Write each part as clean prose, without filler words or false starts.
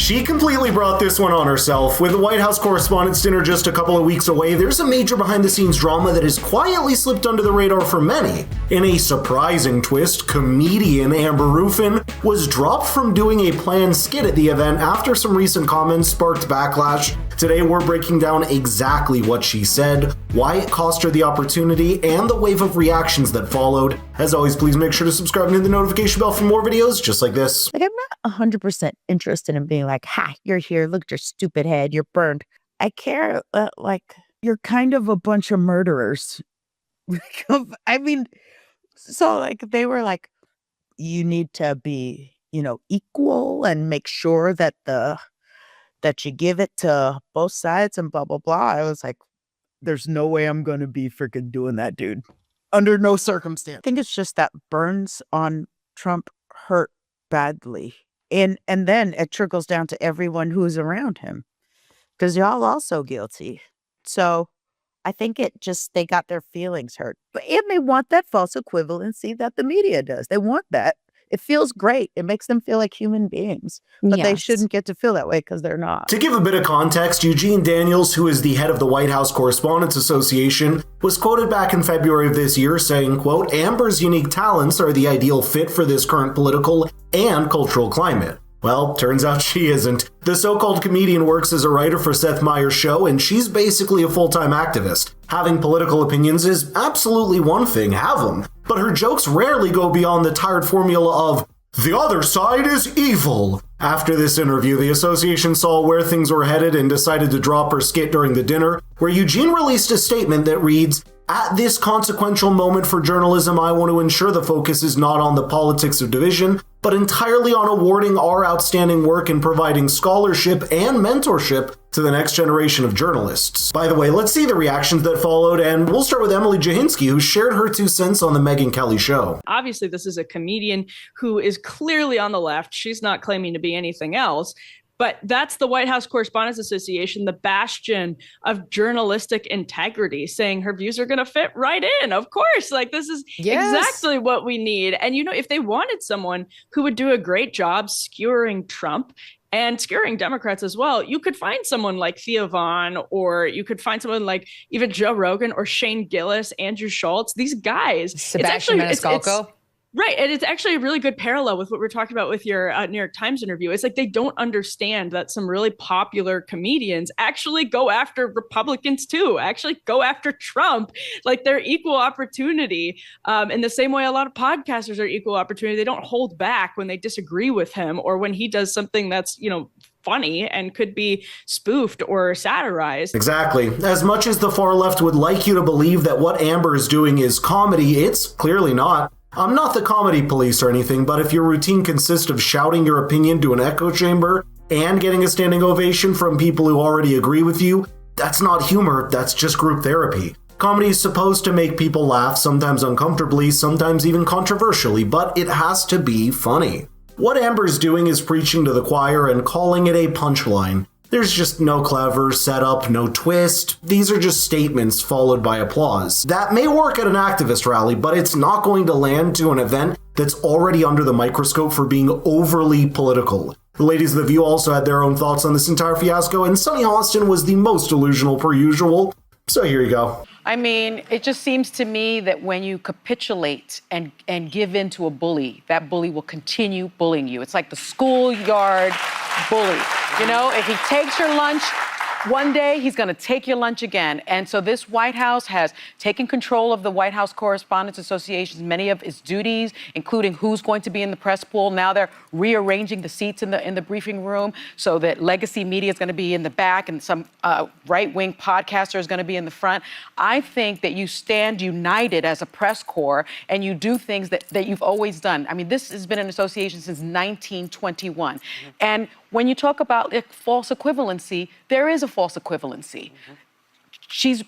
She completely brought this one on herself. With the White House Correspondents Dinner just a couple of weeks away, there's a major behind-the-scenes drama that has quietly slipped under the radar for many. In a surprising twist, comedian Amber Ruffin was dropped from doing a planned skit at the event after some recent comments sparked backlash. Today we're breaking down exactly what she said, why it cost her the opportunity, and the wave of reactions that followed. As always, please make sure to subscribe and hit the notification bell for more videos just like this. I'm not 100% interested in being like, ha, you're here, look at your stupid head, you're burned. I care, you're kind of a bunch of murderers. I mean, so they were like, you need to be, equal and make sure that that you give it to both sides and blah, blah, blah. I was like, there's no way I'm going to be freaking doing that, dude. Under no circumstance. I think it's just that burns on Trump hurt badly. And then it trickles down to everyone who's around him. Because y'all also guilty. So I think they got their feelings hurt. And they want that false equivalency that the media does. They want that. It feels great. It makes them feel like human beings. But They shouldn't get to feel that way because they're not. To give a bit of context, Eugene Daniels, who is the head of the White House Correspondents Association, was quoted back in February of this year saying, quote, "Amber's unique talents are the ideal fit for this current political and cultural climate." Well, turns out she isn't. The so-called comedian works as a writer for Seth Meyers' show, and she's basically a full-time activist. Having political opinions is absolutely one thing, have them. But her jokes rarely go beyond the tired formula of, "the other side is evil." After this interview, the association saw where things were headed and decided to drop her skit during the dinner, where Eugene released a statement that reads, "At this consequential moment for journalism, I want to ensure the focus is not on the politics of division, but entirely on awarding our outstanding work in providing scholarship and mentorship to the next generation of journalists." By the way, let's see the reactions that followed, and we'll start with Emily Jahinsky, who shared her 2 cents on the Megyn Kelly show. Obviously, this is a comedian who is clearly on the left. She's not claiming to be anything else. But that's the White House Correspondents Association, the bastion of journalistic integrity, saying her views are going to fit right in. Of course, this is exactly what we need. And, if they wanted someone who would do a great job skewering Trump and skewering Democrats as well, you could find someone like Thea Vaughn, or you could find someone like even Joe Rogan or Shane Gillis, Andrew Schultz, these guys. Sebastian Maniscalco. Right. And it's actually a really good parallel with what we're talking about with your New York Times interview. It's like they don't understand that some really popular comedians actually go after Republicans too, actually go after Trump. They're equal opportunity. In the same way a lot of podcasters are equal opportunity. They don't hold back when they disagree with him or when he does something that's, funny and could be spoofed or satirized. Exactly. As much as the far left would like you to believe that what Amber is doing is comedy, it's clearly not. I'm not the comedy police or anything, but if your routine consists of shouting your opinion to an echo chamber and getting a standing ovation from people who already agree with you, that's not humor, that's just group therapy. Comedy is supposed to make people laugh, sometimes uncomfortably, sometimes even controversially, but it has to be funny. What Amber's doing is preaching to the choir and calling it a punchline. There's just no clever setup, no twist. These are just statements followed by applause. That may work at an activist rally, but it's not going to land to an event that's already under the microscope for being overly political. The ladies of The View also had their own thoughts on this entire fiasco, and Sunny Hostin was the most delusional per usual. So here you go. I mean, it just seems to me that when you capitulate and give in to a bully, that bully will continue bullying you. It's like the schoolyard bully. If he takes your lunch one day, he's going to take your lunch again. And so this White House has taken control of the White House Correspondents Association, many of its duties, including who's going to be in the press pool. Now they're rearranging the seats in the briefing room so that legacy media is going to be in the back and some right-wing podcaster is going to be in the front. I think that you stand united as a press corps and you do things that you've always done. I mean, this has been an association since 1921. Mm-hmm. And when you talk about false equivalency, there is a false equivalency. Mm-hmm. She's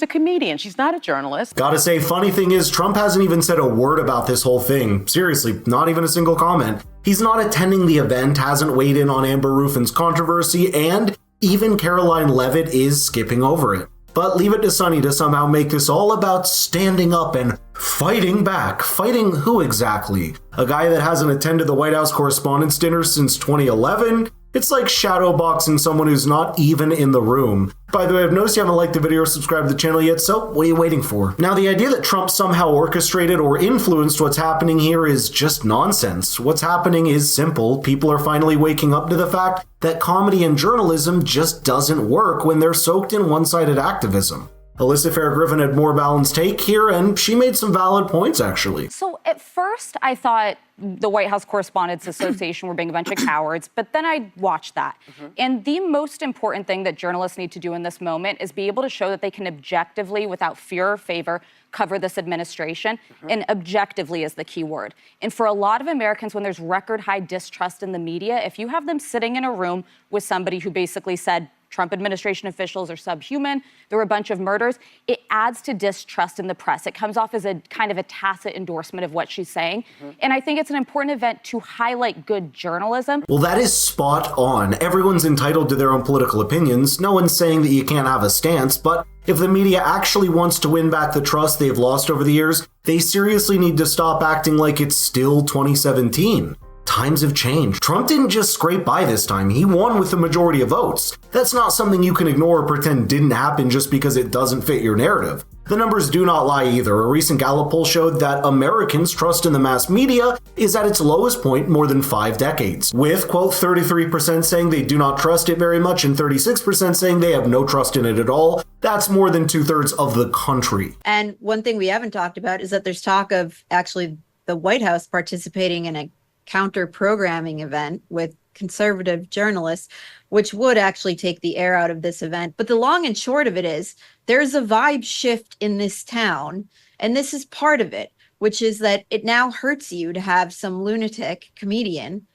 a comedian. She's not a journalist. Gotta say, funny thing is, Trump hasn't even said a word about this whole thing. Seriously, not even a single comment. He's not attending the event, hasn't weighed in on Amber Ruffin's controversy, and even Caroline Leavitt is skipping over it. But leave it to Sunny to somehow make this all about standing up and fighting back. Fighting who exactly? A guy that hasn't attended the White House Correspondents Dinner since 2011? It's like shadowboxing someone who's not even in the room. By the way, I've noticed you haven't liked the video or subscribed to the channel yet, so what are you waiting for? Now, the idea that Trump somehow orchestrated or influenced what's happening here is just nonsense. What's happening is simple. People are finally waking up to the fact that comedy and journalism just doesn't work when they're soaked in one-sided activism. Alyssa Fair-Griffin had more balanced take here, and she made some valid points, actually. So at first, I thought the White House Correspondents Association were being a bunch of cowards, but then I watched that. And the most important thing that journalists need to do in this moment is be able to show that they can objectively, without fear or favor, cover this administration. And objectively is the key word. And for a lot of Americans, when there's record high distrust in the media, if you have them sitting in a room with somebody who basically said, Trump administration officials are subhuman, there were a bunch of murders, it adds to distrust in the press. It comes off as a kind of a tacit endorsement of what she's saying. And I think it's an important event to highlight good journalism. Well, that is spot on. Everyone's entitled to their own political opinions. No one's saying that you can't have a stance, but if the media actually wants to win back the trust they've lost over the years, they seriously need to stop acting like it's still 2017. Times have changed. Trump didn't just scrape by this time. He won with the majority of votes. That's not something you can ignore or pretend didn't happen just because it doesn't fit your narrative. The numbers do not lie either. A recent Gallup poll showed that Americans' trust in the mass media is at its lowest point in more than 5 decades, with, quote, 33% saying they do not trust it very much and 36% saying they have no trust in it at all. That's more than 2/3 of the country. And one thing we haven't talked about is that there's talk of actually the White House participating in a counter-programming event with conservative journalists, which would actually take the air out of this event. But the long and short of it is there's a vibe shift in this town, and this is part of it, which is that it now hurts you to have some lunatic comedian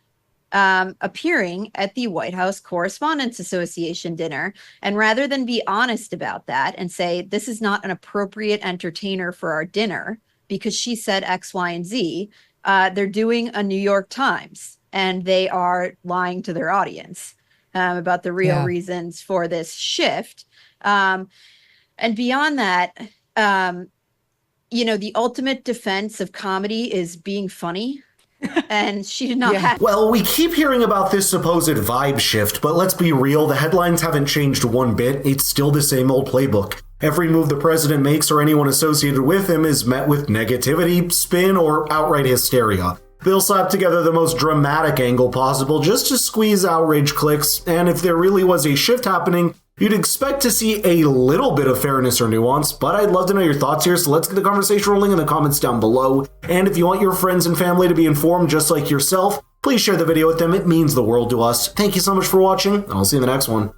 appearing at the White House Correspondents Association dinner. And rather than be honest about that and say, this is not an appropriate entertainer for our dinner because she said X, Y, and Z, they're doing a New York Times, and they are lying to their audience about the real reasons for this shift. And beyond that, the ultimate defense of comedy is being funny. And she did not have. Well, we keep hearing about this supposed vibe shift, but let's be real, the headlines haven't changed one bit. It's still the same old playbook. Every move the president makes or anyone associated with him is met with negativity, spin, or outright hysteria. They'll slap together the most dramatic angle possible just to squeeze outrage clicks, and if there really was a shift happening, you'd expect to see a little bit of fairness or nuance, but I'd love to know your thoughts here, so let's get the conversation rolling in the comments down below. And if you want your friends and family to be informed just like yourself, please share the video with them. It means the world to us. Thank you so much for watching, and I'll see you in the next one.